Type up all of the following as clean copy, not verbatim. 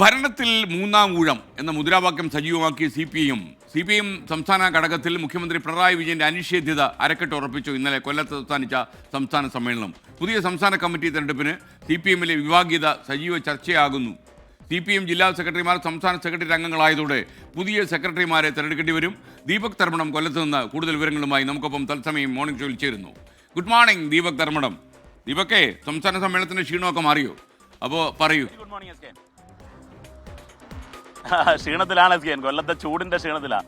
ഭരണത്തിൽ മൂന്നാം ഊഴം എന്ന മുദ്രാവാക്യം സജീവമാക്കിയ സി പി ഐ സംസ്ഥാന ഘടകത്തിൽ മുഖ്യമന്ത്രി പിണറായി വിജയന്റെ അനിഷേധ്യത അരക്കെട്ട് ഉറപ്പിച്ചു. ഇന്നലെ കൊല്ലത്ത് അവസാനിച്ച സംസ്ഥാന സമ്മേളനം. പുതിയ സംസ്ഥാന കമ്മിറ്റി തെരഞ്ഞെടുപ്പിന് CPM-ലെ വിഭാഗീയത സജീവ ചർച്ചയാകുന്നു. CPM ജില്ലാ സെക്രട്ടറിമാർ സംസ്ഥാന സെക്രട്ടറി അംഗങ്ങളായതോടെ പുതിയ സെക്രട്ടറിമാരെ തെരഞ്ഞെടുക്കേണ്ടി വരും. ദീപക് ധർമ്മടം കൊല്ലത്ത് നിന്ന് കൂടുതൽ വിവരങ്ങളുമായി നമുക്കൊപ്പം തത്സമയം മോർണിംഗ് ഷോയിൽ ചേരുന്നു. Good morning Deepak Dharmadam. ദീപക്കേ, സംസ്ഥാന സമ്മേളനത്തിന്റെ ക്ഷീണമൊക്കെ മാറിയോ? അപ്പോൾ പറയൂ. Good morning S K. ക്ഷീണത്തിലാണ് എസ് കെ, കൊല്ലത്തെ ചൂടിന്റെ ക്ഷീണത്തിലാണ്.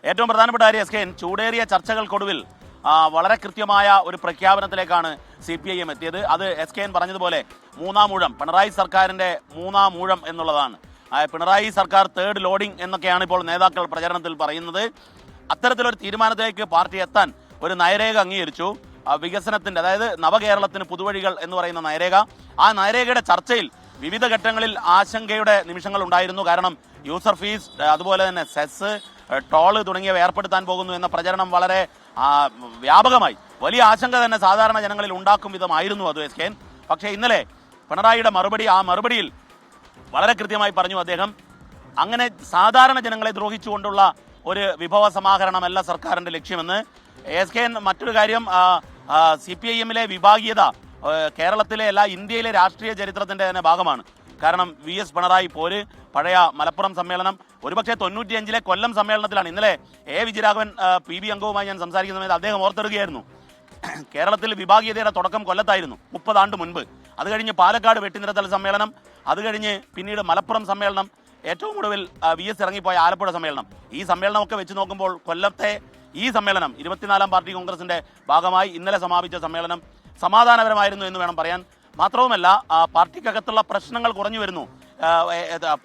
ഏറ്റവും പ്രധാനപ്പെട്ട കാര്യം എസ് കെ, ചൂടേറിയ ചർച്ചകൾക്കൊടുവിൽ വളരെ കൃത്യമായ ഒരു പ്രഖ്യാപനത്തിലേക്കാണ് CPIM എത്തിയത്. അത് എസ് കെ പറഞ്ഞതുപോലെ മൂന്നാം ഊഴം, പിണറായി സർക്കാരിന്റെ മൂന്നാം ഊഴം എന്നുള്ളതാണ്. പിണറായി സർക്കാർ തേർഡ് ലോഡിംഗ് എന്നൊക്കെയാണ് ഇപ്പോൾ നേതാക്കൾ പ്രചരണത്തിൽ പറയുന്നത്. അത്തരത്തിലൊരു തീരുമാനത്തിലേക്ക് പാർട്ടി എത്താൻ ഒരു നയരേഖ അംഗീകരിച്ചു. വികസനത്തിന്റെ, അതായത് നവകേരളത്തിന് പുതുവഴികൾ എന്ന് പറയുന്ന നയരേഖ. ആ നയരേഖയുടെ ചർച്ചയിൽ വിവിധ ഘട്ടങ്ങളിൽ ആശങ്കയുടെ നിമിഷങ്ങൾ ഉണ്ടായിരുന്നു. കാരണം യൂസർ ഫീസ്, അതുപോലെ തന്നെ സെസ്, ടോള് തുടങ്ങിയവ ഏർപ്പെടുത്താൻ പോകുന്നു എന്ന പ്രചരണം വളരെ വ്യാപകമായി വലിയ ആശങ്ക തന്നെ സാധാരണ ജനങ്ങളിൽ ഉണ്ടാക്കും വിധമായിരുന്നു അത് എസ് കെ. പക്ഷേ ഇന്നലെ പിണറായിയുടെ മറുപടിയിൽ വളരെ കൃത്യമായി പറഞ്ഞു അദ്ദേഹം, അങ്ങനെ സാധാരണ ജനങ്ങളെ ദ്രോഹിച്ചുകൊണ്ടുള്ള ഒരു വിഭവ സമാഹരണമല്ല സർക്കാരിന്റെ ലക്ഷ്യമെന്ന്. എസ് കെ മറ്റൊരു കാര്യം, CPIM-ലെ വിഭാഗീയത കേരളത്തിലെ അല്ല, ഇന്ത്യയിലെ രാഷ്ട്രീയ ചരിത്രത്തിന്റെ തന്നെ ഭാഗമാണ്. കാരണം VS പിണറായി പോര്, പഴയ മലപ്പുറം സമ്മേളനം, ഒരുപക്ഷെ 95-ലെ കൊല്ലം സമ്മേളനത്തിലാണ്. ഇന്നലെ വിജയരാഘവൻ PB അംഗവുമായി ഞാൻ സംസാരിക്കുന്ന സമയത്ത് അദ്ദേഹം ഓർത്തെടുക്കുകയായിരുന്നു, കേരളത്തിൽ വിഭാഗീയതയുടെ തുടക്കം കൊല്ലത്തായിരുന്നു 30 ആണ്ട് മുൻപ്. അത് കഴിഞ്ഞ് പാലക്കാട് വെട്ടിനിരത്തൽ സമ്മേളനം, അത് കഴിഞ്ഞ് പിന്നീട് മലപ്പുറം സമ്മേളനം, ഏറ്റവും ഒടുവിൽ VS ഇറങ്ങിപ്പോയ ആലപ്പുഴ സമ്മേളനം. ഈ സമ്മേളനമൊക്കെ വെച്ച് നോക്കുമ്പോൾ കൊല്ലത്തെ ഈ സമ്മേളനം 24-ാം പാർട്ടി കോൺഗ്രസിന്റെ ഭാഗമായി ഇന്നലെ സമാപിച്ച സമ്മേളനം സമാധാനപരമായിരുന്നു എന്ന് വേണം പറയാൻ. മാത്രവുമല്ല, പാർട്ടിക്കകത്തുള്ള പ്രശ്നങ്ങൾ കുറഞ്ഞു വരുന്നു.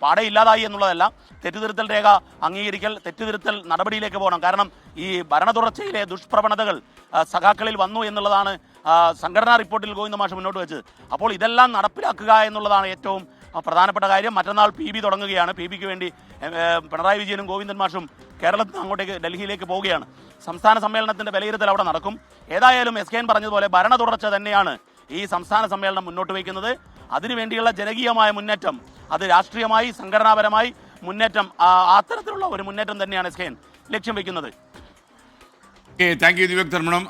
പാടെ ഇല്ലാതായി എന്നുള്ളതല്ല, തെറ്റുതിരുത്തൽ രേഖ അംഗീകരിക്കൽ, തെറ്റുതിരുത്തൽ നടപടിയിലേക്ക് പോകണം. കാരണം ഈ ഭരണ തുടർച്ചയിലെ ദുഷ്പ്രവണതകൾ സഖാക്കളിൽ വന്നു എന്നുള്ളതാണ് സംഘടനാ റിപ്പോർട്ടിൽ ഗോവിന്ദ മാഷ് മുന്നോട്ട് വെച്ചത്. അപ്പോൾ ഇതെല്ലാം നടപ്പിലാക്കുക എന്നുള്ളതാണ് ഏറ്റവും പ്രധാനപ്പെട്ട കാര്യം. മറ്റന്നാൾ PB തുടങ്ങുകയാണ്. PBക്ക് വേണ്ടി പിണറായി വിജയനും ഗോവിന്ദൻ മാഷും കേരളത്തിൽ നിന്ന് അങ്ങോട്ടേക്ക് ഡൽഹിയിലേക്ക് പോവുകയാണ്. സംസ്ഥാന സമ്മേളനത്തിന്റെ വിലയിരുത്തൽ അവിടെ നടക്കും. ഏതായാലും എസ് കെ പറഞ്ഞതുപോലെ ഭരണ തുടർച്ച തന്നെയാണ് ഈ സംസ്ഥാന സമ്മേളനം മുന്നോട്ട് വയ്ക്കുന്നത്. അതിനുവേണ്ടിയുള്ള ജനകീയമായ മുന്നേറ്റം, അത് രാഷ്ട്രീയമായി സംഘടനാപരമായി മുന്നേറ്റം, അത്തരത്തിലുള്ള ഒരു മുന്നേറ്റം തന്നെയാണ് എസ് കെ ലക്ഷ്യം വയ്ക്കുന്നത്. Thank you Deepak Dharmadam.